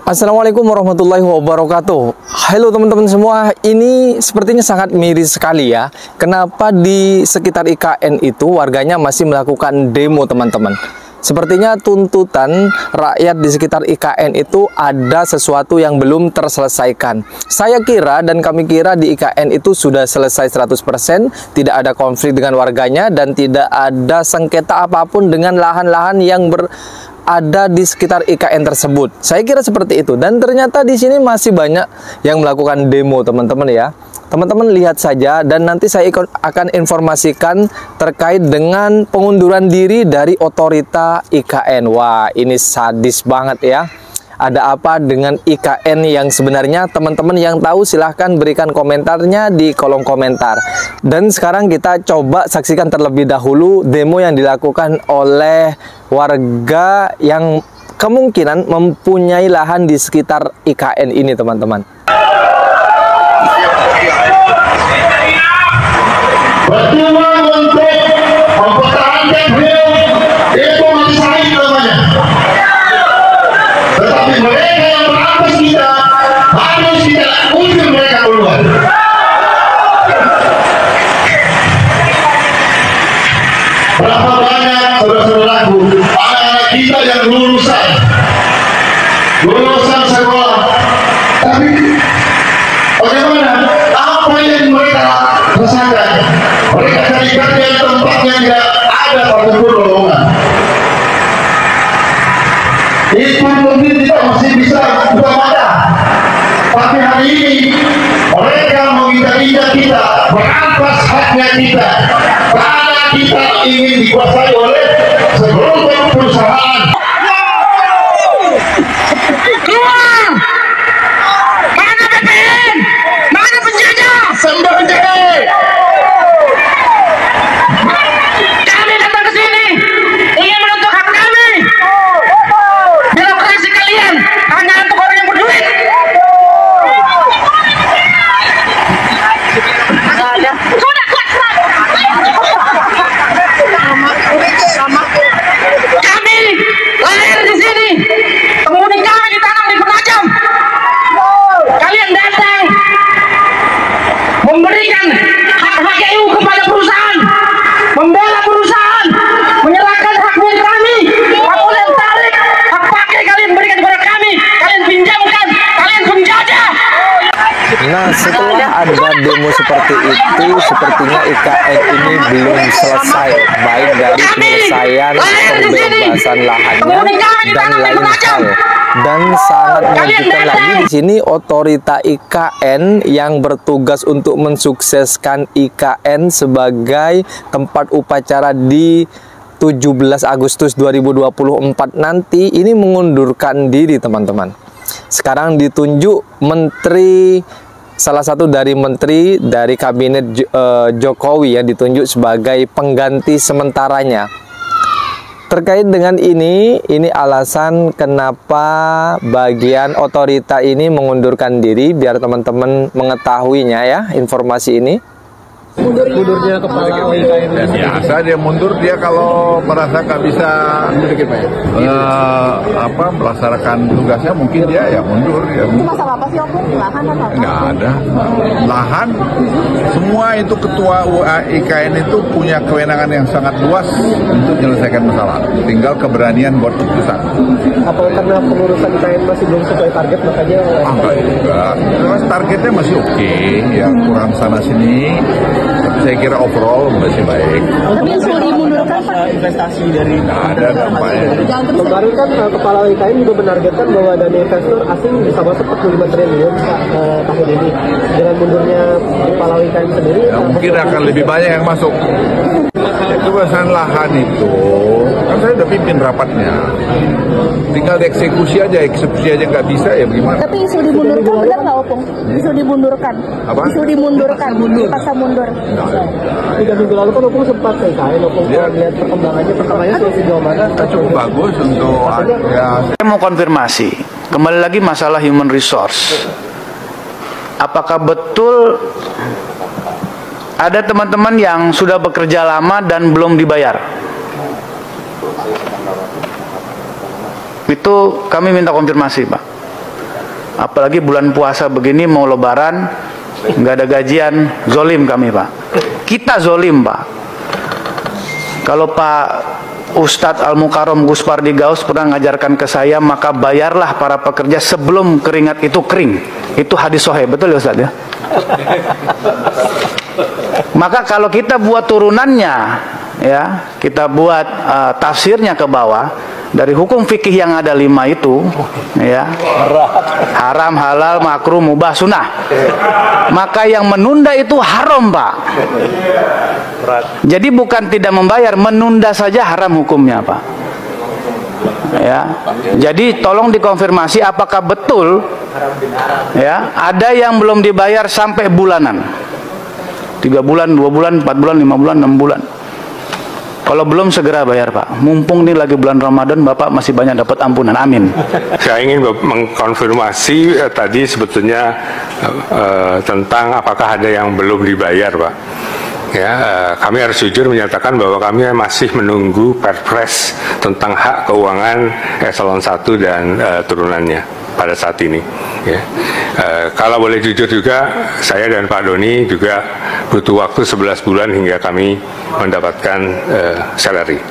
Assalamualaikum warahmatullahi wabarakatuh. Halo teman-teman semua, ini sepertinya sangat miris sekali ya. Kenapa di sekitar IKN itu warganya masih melakukan demo, teman-teman? Sepertinya tuntutan rakyat di sekitar IKN itu ada sesuatu yang belum terselesaikan. Saya kira dan kami kira di IKN itu sudah selesai 100%, tidak ada konflik dengan warganya dan tidak ada sengketa apapun dengan lahan-lahan yang ada di sekitar IKN tersebut. Saya kira seperti itu, dan ternyata di sini masih banyak yang melakukan demo, teman-teman ya. Teman-teman lihat saja, dan nanti saya akan informasikan terkait dengan pengunduran diri dari otorita IKN. Wah, ini sadis banget ya. Ada apa dengan IKN yang sebenarnya? Teman-teman yang tahu silahkan berikan komentarnya di kolom komentar. Dan sekarang kita coba saksikan terlebih dahulu demo yang dilakukan oleh warga yang kemungkinan mempunyai lahan di sekitar IKN ini, teman-teman. Berjuang untuk mempertahankan hidup itu mensahid namanya. Tetapi mereka yang merampas kita harus kita usir mereka keluar. Berapa banyak saudara-saudaraku, anak-anak kita yang lulusan sekolah, tapi bagaimana? Apa yang mereka rasakan? Mereka cari kerja di tempat yang tidak ada satupun lowongan. Itu mungkin kita masih bisa buka mata, tapi hari ini mereka menginjak-injak kita, merampas haknya kita, karena kita ingin dikuasai oleh segelombol perusahaan. Keluar! Mana BPN? Mana penjajah? Sembah penjajah! Kami datang ke sini ingin menuntut hak kami. Birokrasi kalian hanya untuk orang yang berduit. Sudah kuat. Kami lahir di sini, kemudian kami ditanam di Penajam. Kalian datang memberikan hak HGU kepada perusahaan, membela perusahaan, menyerahkan hak milik kami. Kalian tarik hak pakai, kalian berikan kepada kami, kalian pinjamkan, kalian penjajah. Nah, setelah ada demo seperti itu, sepertinya IKN ini belum selesai, baik dari penyelesaian pembebasan lahannya dan lain hal. Dan sangat mengejutkan lagi di sini otorita IKN yang bertugas untuk mensukseskan IKN sebagai tempat upacara di 17 Agustus 2024 nanti ini mengundurkan diri, teman-teman. Sekarang ditunjuk menteri, salah satu dari menteri dari kabinet Jokowi yang ditunjuk sebagai pengganti sementaranya. Terkait dengan ini alasan kenapa bagian otorita ini mengundurkan diri, biar teman-teman mengetahuinya ya informasi ini. Mundurnya kepala IKN biasa dia mundur, dia kalau merasa nggak bisa melaksanakan tugasnya, mungkin dia ya mundur ya. Itu masalah apa sih, Om? Lahan atau apa? Nggak ada lahan, semua itu ketua IKN itu punya kewenangan yang sangat luas untuk menyelesaikan masalah, tinggal keberanian buat keputusan. Apa karena pengurusan IKN masih belum sesuai target makanya? Enggak juga, terus targetnya masih oke, ya kurang sana sini. Tapi saya kira overall masih baik. Tapi yang sudah dimundurkan, Pak, Investasi dari Nggak ada dampaknya. kemarin kan kepala IKN juga menargetkan bahwa dana investor asing bisa masuk 45 triliun tahun ini. Dengan mundurnya kepala IKN sendiri, Ya, mungkin akan lebih banyak yang masuk. Kebebasan lahan itu kan saya udah pimpin rapatnya, tinggal dieksekusi aja, eksekusi aja nggak bisa ya bagaimana? tapi isu dimundurkan benar nggak, Opung? Isu dimundurkan. Apa? Isu dimundurkan, dipaksa mundur. 3 minggu lalu kan Opung sempat ke IKN, Opung lihat perkembangannya sejauh mana? Cukup bagus untuk ya. Saya mau konfirmasi, kembali lagi masalah human resource. Apakah betul ada teman-teman yang sudah bekerja lama dan belum dibayar? Itu kami minta konfirmasi, Pak. Apalagi bulan puasa begini mau lebaran, nggak ada gajian, zolim kami Pak. Kita zolim Pak. Kalau Pak Ustadz Al-Mukarram Gus Pardi Gaus pernah ngajarkan ke saya, maka bayarlah para pekerja sebelum keringat itu kering. Itu hadis sahih, betul ya Ustadz ya? Maka kalau kita buat turunannya, ya, kita buat tafsirnya ke bawah dari hukum fikih yang ada 5 itu, ya, haram, halal, makruh, mubah, sunnah, maka yang menunda itu haram Pak. Jadi bukan tidak membayar, menunda saja haram hukumnya Pak. Ya, jadi tolong dikonfirmasi apakah betul, ya, ada yang belum dibayar sampai bulanan, 3 bulan, 2 bulan, 4 bulan, 5 bulan, 6 bulan. Kalau belum segera bayar Pak. Mumpung ini lagi bulan Ramadan, Bapak masih banyak dapat ampunan. Amin. Saya ingin mengkonfirmasi tadi sebetulnya tentang apakah ada yang belum dibayar Pak. Ya, kami harus jujur menyatakan bahwa kami masih menunggu Perpres tentang hak keuangan eselon 1 dan turunannya pada saat ini. Ya. Kalau boleh jujur juga, saya dan Pak Doni juga butuh waktu 11 bulan hingga kami mendapatkan salary.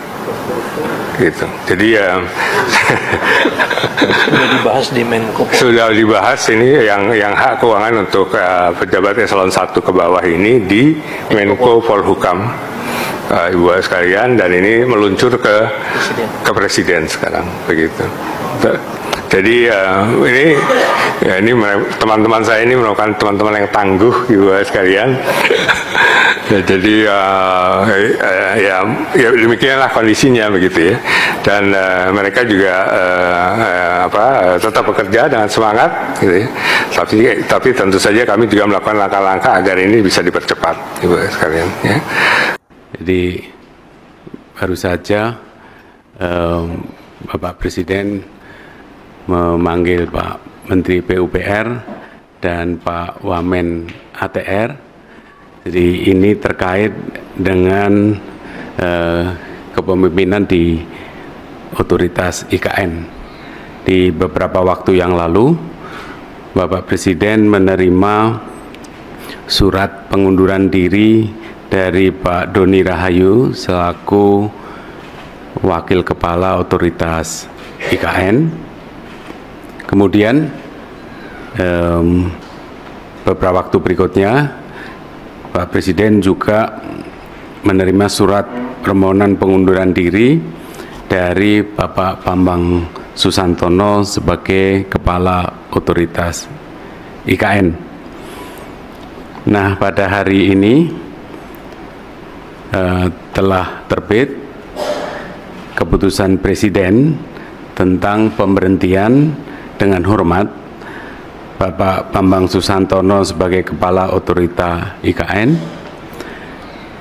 Gitu. Jadi sudah dibahas di Menko. Sudah dibahas ini yang hak keuangan untuk pejabat eselon 1 ke bawah ini di Menko Polhukam, Ibu sekalian, dan ini meluncur ke Presiden sekarang begitu. Jadi ini teman-teman saya ini merupakan teman-teman yang tangguh, Ibu sekalian. Jadi ya demikianlah kondisinya begitu ya. Dan mereka juga tetap bekerja dengan semangat, gitu ya. Tapi tentu saja kami juga melakukan langkah-langkah agar ini bisa dipercepat, Ibu sekalian. Ya. Jadi baru saja Bapak Presiden memanggil Pak Menteri PUPR dan Pak Wamen ATR. Jadi ini terkait dengan kepemimpinan di otoritas IKN. Di beberapa waktu yang lalu, Bapak Presiden menerima surat pengunduran diri dari Pak Doni Rahayu selaku Wakil Kepala Otoritas IKN. Kemudian beberapa waktu berikutnya Pak Presiden juga menerima surat permohonan pengunduran diri dari Bapak Bambang Susantono sebagai Kepala Otoritas IKN. Nah, pada hari ini telah terbit keputusan Presiden tentang pemberhentian dengan hormat Bapak Bambang Susantono sebagai Kepala Otorita IKN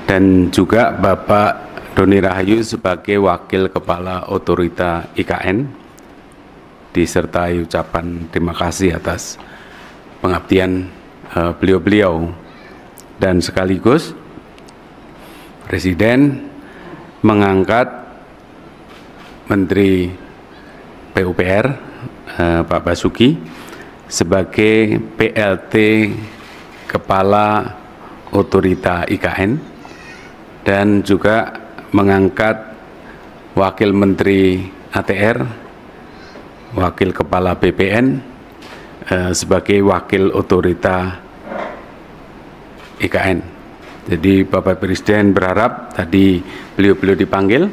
dan juga Bapak Doni Rahayu sebagai Wakil Kepala Otorita IKN, disertai ucapan terima kasih atas pengabdian beliau-beliau. Dan sekaligus Presiden mengangkat Menteri PUPR Pak Basuki sebagai PLT Kepala Otorita IKN dan juga mengangkat Wakil Menteri ATR, Wakil Kepala BPN sebagai Wakil Otorita IKN. Jadi Bapak Presiden berharap tadi beliau-beliau dipanggil,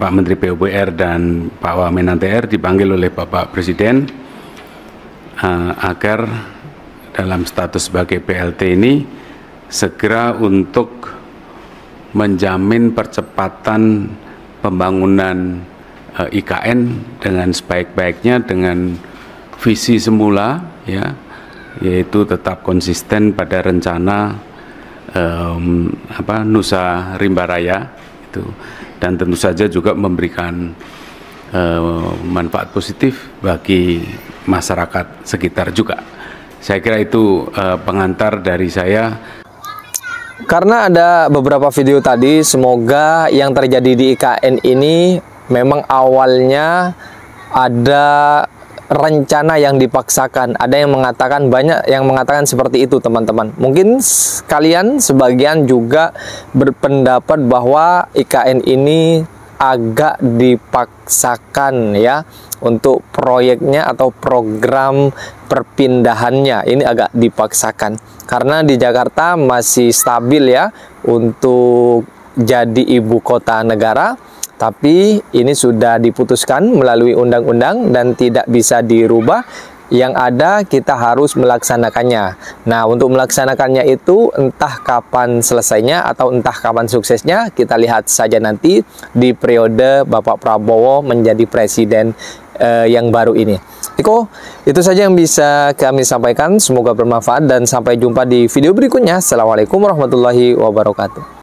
Pak Menteri PUPR dan Pak Wamen ATR dipanggil oleh Bapak Presiden agar dalam status sebagai PLT ini segera untuk menjamin percepatan pembangunan IKN dengan sebaik-baiknya dengan visi semula, ya, yaitu tetap konsisten pada rencana Nusa Rimba Raya itu, dan tentu saja juga memberikan manfaat positif bagi masyarakat sekitar juga. Saya kira itu pengantar dari saya. Karena ada beberapa video tadi, semoga yang terjadi di IKN ini memang awalnya ada rencana yang dipaksakan. Ada yang mengatakan, banyak yang mengatakan seperti itu teman-teman. Mungkin kalian sebagian juga berpendapat bahwa IKN ini agak dipaksakan ya, untuk proyeknya atau program perpindahannya ini agak dipaksakan. Karena di Jakarta masih stabil ya untuk jadi ibu kota negara. Tapi ini sudah diputuskan melalui undang-undang dan tidak bisa dirubah. Yang ada kita harus melaksanakannya. Nah, untuk melaksanakannya itu entah kapan selesainya atau entah kapan suksesnya, kita lihat saja nanti di periode Bapak Prabowo menjadi presiden yang baru ini. Iko, itu saja yang bisa kami sampaikan. Semoga bermanfaat dan sampai jumpa di video berikutnya. Assalamualaikum warahmatullahi wabarakatuh.